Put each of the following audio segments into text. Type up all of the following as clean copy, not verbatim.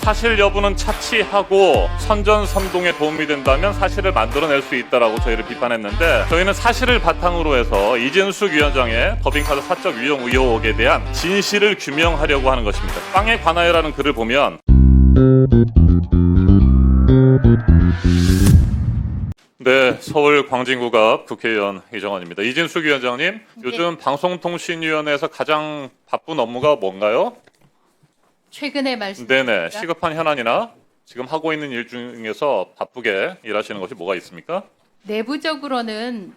사실 여부는 차치하고 선전선동에 도움이 된다면 사실을 만들어낼 수 있다라고 저희를 비판했는데, 저희는 사실을 바탕으로 해서 이진숙 위원장의 법인카드 사적 유용 의혹에 대한 진실을 규명하려고 하는 것입니다. 빵에 관하여라는 글을 보면 네, 서울 광진구갑 국회의원 이정원입니다. 이진숙 위원장님, 요즘 방송통신위원회에서 가장 바쁜 업무가 뭔가요? 최근에 말씀드립니다. 네네, 시급한 현안이나 지금 하고 있는 일 중에서 바쁘게 일하시는 것이 뭐가 있습니까? 내부적으로는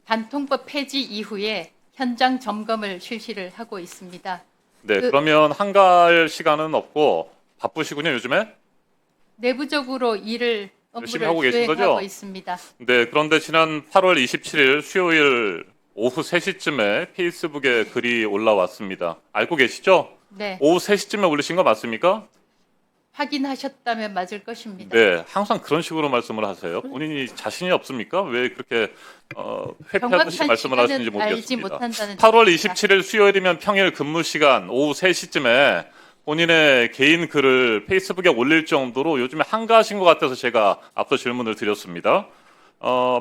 반통법 폐지 이후에 현장 점검을 실시를 하고 있습니다. 네, 그러면 한가할 시간은 없고 바쁘시군요, 요즘에? 내부적으로 열심히 업무를 하고 계신 수행하고 거죠? 있습니다. 네, 그런데 지난 8월 27일 수요일 오후 3시쯤에 페이스북에 글이 올라왔습니다. 알고 계시죠? 네, 오후 3시쯤에 올리신 거 맞습니까? 확인하셨다면 맞을 것입니다. 네, 항상 그런 식으로 말씀을 하세요. 본인이 자신이 없습니까? 왜 그렇게 회피하듯이 정확한 말씀을 하시는지 시간은 알지 모르겠습니다. 못한다는 8월 뜻입니다. 27일 수요일이면 평일 근무 시간 오후 3시쯤에 본인의 개인 글을 페이스북에 올릴 정도로 요즘에 한가하신 것 같아서 제가 앞서 질문을 드렸습니다.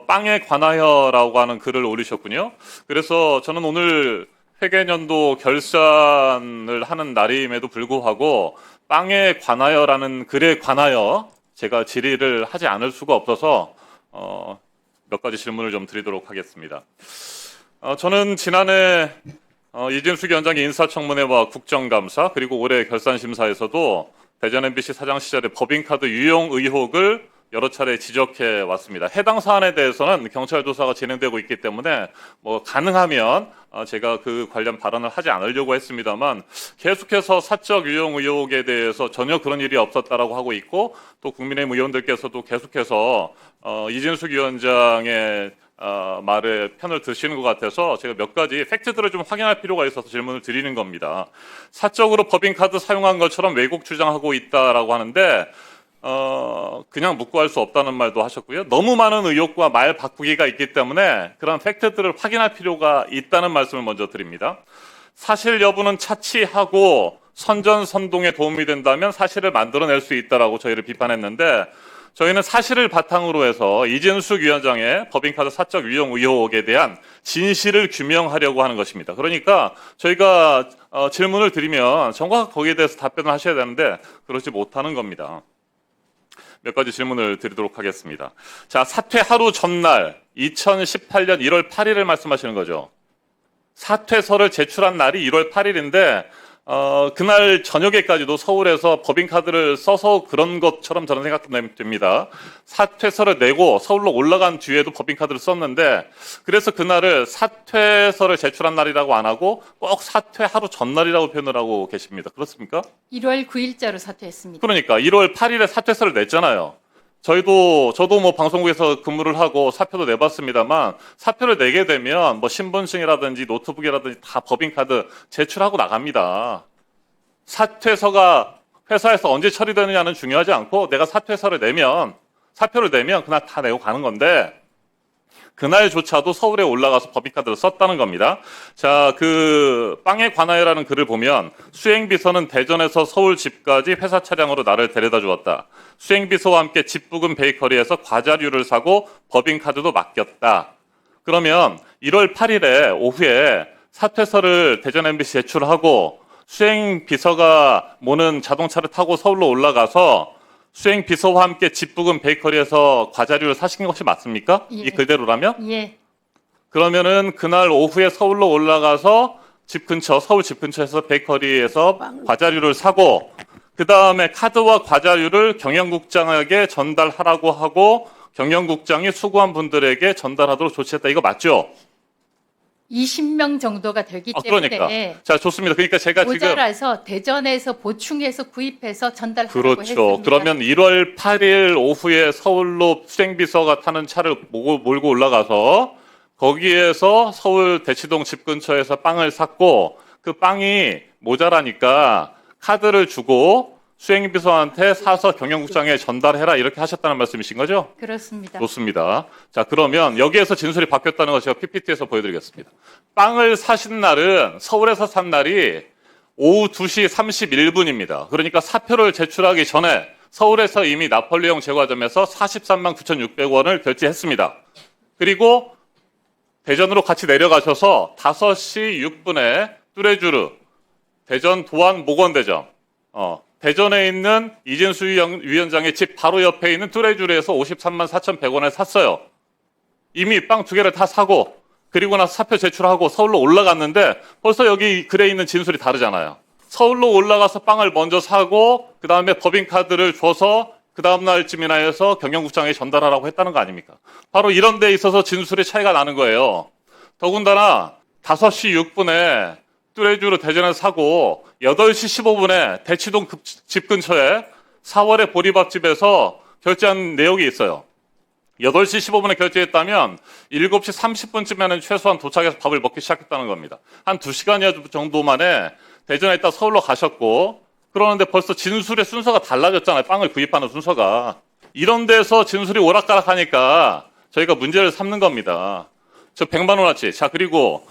빵에 관하여라고 하는 글을 올리셨군요. 그래서 저는 오늘 회계년도 결산을 하는 날임에도 불구하고 빵에 관하여라는 글에 관하여 제가 질의를 하지 않을 수가 없어서 몇 가지 질문을 좀 드리도록 하겠습니다. 저는 지난해 이진숙 위원장의 인사청문회와 국정감사 그리고 올해 결산심사에서도 대전 MBC 사장 시절의 법인카드 유용 의혹을 여러 차례 지적해 왔습니다. 해당 사안에 대해서는 경찰 조사가 진행되고 있기 때문에 가능하면 제가 그 관련 발언을 하지 않으려고 했습니다만, 계속해서 사적 유용 의혹에 대해서 전혀 그런 일이 없었다라고 하고 있고, 또 국민의힘 의원들께서도 계속해서 이진숙 위원장의 말에 편을 드시는 것 같아서 제가 몇 가지 팩트들을 좀 확인할 필요가 있어서 질문을 드리는 겁니다. 사적으로 법인카드 사용한 것처럼 왜곡 주장하고 있다라고 하는데, 그냥 묵고 할 수 없다는 말도 하셨고요. 너무 많은 의혹과 말 바꾸기가 있기 때문에 그런 팩트들을 확인할 필요가 있다는 말씀을 먼저 드립니다. 사실 여부는 차치하고 선전선동에 도움이 된다면 사실을 만들어낼 수 있다라고 저희를 비판했는데, 저희는 사실을 바탕으로 해서 이진숙 위원장의 법인카드 사적 유용 의혹에 대한 진실을 규명하려고 하는 것입니다. 그러니까 저희가 질문을 드리면 정확하게 거기에 대해서 답변을 하셔야 되는데 그러지 못하는 겁니다. 몇 가지 질문을 드리도록 하겠습니다. 자, 사퇴 하루 전날 2018년 1월 8일을 말씀하시는 거죠. 사퇴서를 제출한 날이 1월 8일인데 그날 저녁에까지도 서울에서 법인카드를 써서 그런 것처럼 저는 생각됩니다. 사퇴서를 내고 서울로 올라간 뒤에도 법인카드를 썼는데, 그래서 그날을 사퇴서를 제출한 날이라고 안 하고 꼭 사퇴 하루 전날이라고 표현을 하고 계십니다. 그렇습니까? 1월 9일자로 사퇴했습니다. 그러니까 1월 8일에 사퇴서를 냈잖아요. 저도 방송국에서 근무를 하고 사표도 내봤습니다만, 사표를 내게 되면 신분증이라든지 노트북이라든지 다 법인카드 제출하고 나갑니다. 사퇴서가 회사에서 언제 처리되느냐는 중요하지 않고 내가 사표를 내면 그날 다 내고 가는 건데, 그날조차도 서울에 올라가서 법인카드를 썼다는 겁니다. 자, 그 빵에 관하여라는 글을 보면 수행비서는 대전에서 서울 집까지 회사 차량으로 나를 데려다 주었다. 수행비서와 함께 집 부근 베이커리에서 과자류를 사고 법인카드도 맡겼다. 그러면 1월 8일에 오후에 사퇴서를 대전 MBC 제출하고 수행비서가 모는 자동차를 타고 서울로 올라가서 수행비서와 함께 집 부근 베이커리에서 과자류를 사신 것이 맞습니까? 예. 이 그대로라면? 예, 그러면은 그날 오후에 서울로 올라가서 서울 집 근처에서 베이커리에서 과자류를 사고, 그 다음에 카드와 과자류를 경영국장에게 전달하라고 하고 경영국장이 수고한 분들에게 전달하도록 조치했다. 이거 맞죠? 20명 정도가 되기 때문에 그러니까. 자, 좋습니다. 그러니까 제가 지금 모자라서 대전에서 보충해서 구입해서 전달하라고 그렇죠. 했습니다. 그러면 1월 8일 오후에 서울로 수행비서가 타는 차를 몰고 올라가서 거기에서 서울 대치동 집 근처에서 빵을 샀고, 그 빵이 모자라니까 카드를 주고 수행비서한테 사서 경영국장에 전달해라, 이렇게 하셨다는 말씀이신 거죠? 그렇습니다. 좋습니다. 자, 그러면 여기에서 진술이 바뀌었다는 거 제가 PPT에서 보여드리겠습니다. 빵을 사신 날은 서울에서 산 날이 오후 2시 31분입니다. 그러니까 사표를 제출하기 전에 서울에서 이미 나폴레옹 제과점에서 43만 9,600원을 결제했습니다. 그리고 대전으로 같이 내려가셔서 5시 6분에 뚜레쥬르 대전 도안보건대점 대전에 있는 이진수 위원장의 집 바로 옆에 있는 뚜레쥬르에서 53만 4,100원에 샀어요. 이미 빵 2개를 다 사고 그리고 나서 사표 제출하고 서울로 올라갔는데 벌써 여기 글에 있는 진술이 다르잖아요. 서울로 올라가서 빵을 먼저 사고 그 다음에 법인카드를 줘서 그 다음 날쯤이나 해서 경영국장에 전달하라고 했다는 거 아닙니까? 바로 이런 데 있어서 진술의 차이가 나는 거예요. 더군다나 5시 6분에 뚜레쥬르 대전에 사고 8시 15분에 대치동 집 근처에 4월의 보리밥집에서 결제한 내역이 있어요. 8시 15분에 결제했다면 7시 30분쯤에는 최소한 도착해서 밥을 먹기 시작했다는 겁니다. 한 2시간여 정도 만에 대전에 있다 서울로 가셨고 그러는데 벌써 진술의 순서가 달라졌잖아요. 빵을 구입하는 순서가. 이런 데서 진술이 오락가락하니까 저희가 문제를 삼는 겁니다. 저 100만 원어치. 자, 그리고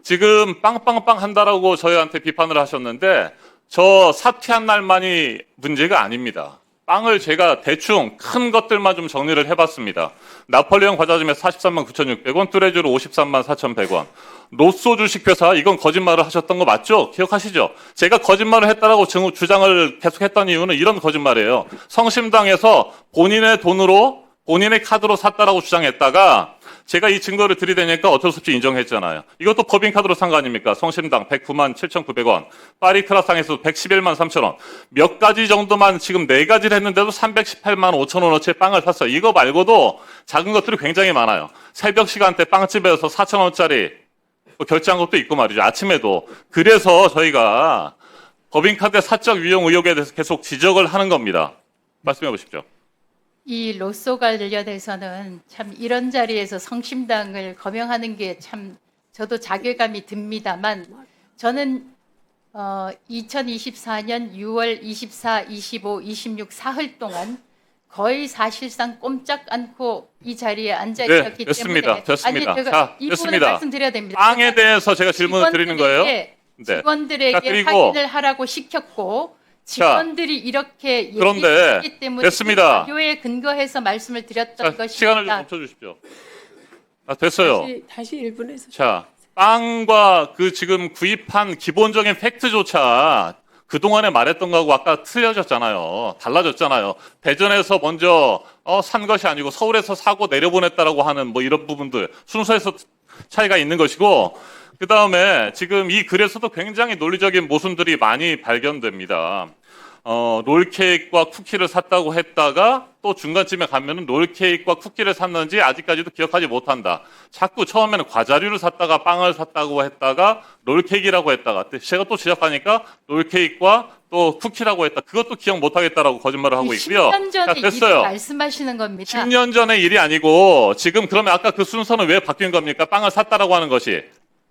지금 빵빵빵 한다라고 저희한테 비판을 하셨는데 저 사퇴한 날만이 문제가 아닙니다. 빵을 제가 대충 큰 것들만 좀 정리를 해봤습니다. 나폴레옹 과자점에 43만 9,600원, 뚜레쥬르 53만 4,100원. 로쏘 주식회사, 이건 거짓말을 하셨던 거 맞죠? 기억하시죠? 제가 거짓말을 했다라고 주장을 계속했던 이유는 이런 거짓말이에요. 성심당에서 본인의 돈으로, 본인의 카드로 샀다라고 주장했다가 제가 이 증거를 들이대니까 어쩔 수 없이 인정했잖아요. 이것도 법인카드로 산 거 아닙니까? 성심당 109만 7,900원, 파리크라상에서 111만 3,000원. 몇 가지 정도만 지금 4가지를 했는데도 318만 5천 원어치의 빵을 샀어요. 이거 말고도 작은 것들이 굉장히 많아요. 새벽 시간대 빵집에서 4천 원짜리 결제한 것도 있고 말이죠. 아침에도. 그래서 저희가 법인카드 사적 유용 의혹에 대해서 계속 지적을 하는 겁니다. 말씀해 보십시오. 이 로쏘 관련해서는 참 이런 자리에서 성심당을 거명하는 게 참 저도 자괴감이 듭니다만 저는 2024년 6월 24, 25, 26 사흘 동안 거의 사실상 꼼짝 않고 이 자리에 앉아 있었기 때문에 됐습니다. 아니 제가 자, 이 부분을 됐습니다. 말씀드려야 됩니다. 빵에 대해서 제가 질문을 드리는 거예요. 네. 직원들에게 자, 그리고 확인을 하라고 시켰고 직원들이 이렇게 그런데 얘기했기 때문에 됐습니다. 자료에 근거해서 말씀을 드렸던 자, 것입니다. 시간을 좀 멈춰주십시오. 됐어요. 다시 1분에서. 자, 빵과 그 지금 구입한 기본적인 팩트조차 그동안에 말했던 거하고 아까 틀려졌잖아요. 달라졌잖아요. 대전에서 먼저 산 것이 아니고 서울에서 사고 내려보냈다라고 하는 뭐 이런 부분들 순서에서 차이가 있는 것이고 그 다음에 지금 이 글에서도 굉장히 논리적인 모순들이 많이 발견됩니다. 롤케이크와 쿠키를 샀다고 했다가 또 중간쯤에 가면은 롤케이크와 쿠키를 샀는지 아직까지도 기억하지 못한다. 자꾸 처음에는 과자류를 샀다가 빵을 샀다고 했다가 롤케이크라고 했다가 제가 또 지적하니까 롤케이크와 또 쿠키라고 했다. 그것도 기억 못하겠다라고 거짓말을 하고 있고요. 10년 전에 자, 됐어요. 일을 말씀하시는 겁니다. 10년 전의 일이 아니고 지금 그러면 아까 그 순서는 왜 바뀐 겁니까? 빵을 샀다라고 하는 것이.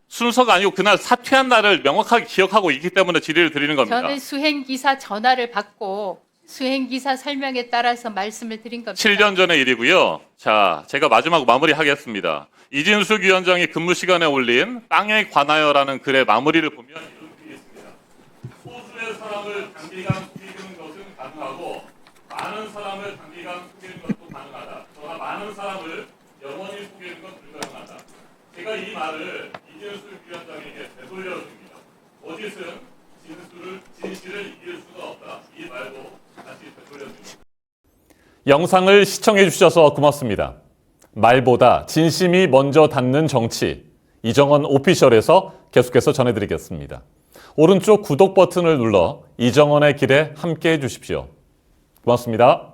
순서가 아니고 그날 사퇴한 날을 명확하게 기억하고 있기 때문에 질의를 드리는 겁니다. 저는 수행기사 전화를 받고 수행기사 설명에 따라서 말씀을 드린 겁니다. 7년 전의 일이고요. 자, 제가 마지막 마무리하겠습니다. 이진숙 위원장이 근무 시간에 올린 빵에 관하여라는 글의 마무리를 보면 이런 글이 있습니다. 소수의 사람을 단기간 속이는 것은 가능하고 많은 사람을 단기간 속이는 것도 가능하다. 그러나 많은 사람을 영원히 속이는 건 불가능하다. 제가 이 말을 이진숙 위원장에게 되돌려줍니다. 거짓은 진실을 이길 수가 없다. 이 말도 다시 되돌려줍니다. 영상을 시청해 주셔서 고맙습니다. 말보다 진심이 먼저 닿는 정치, 이정헌 오피셜에서 계속해서 전해드리겠습니다. 오른쪽 구독 버튼을 눌러 이정헌의 길에 함께해 주십시오. 고맙습니다.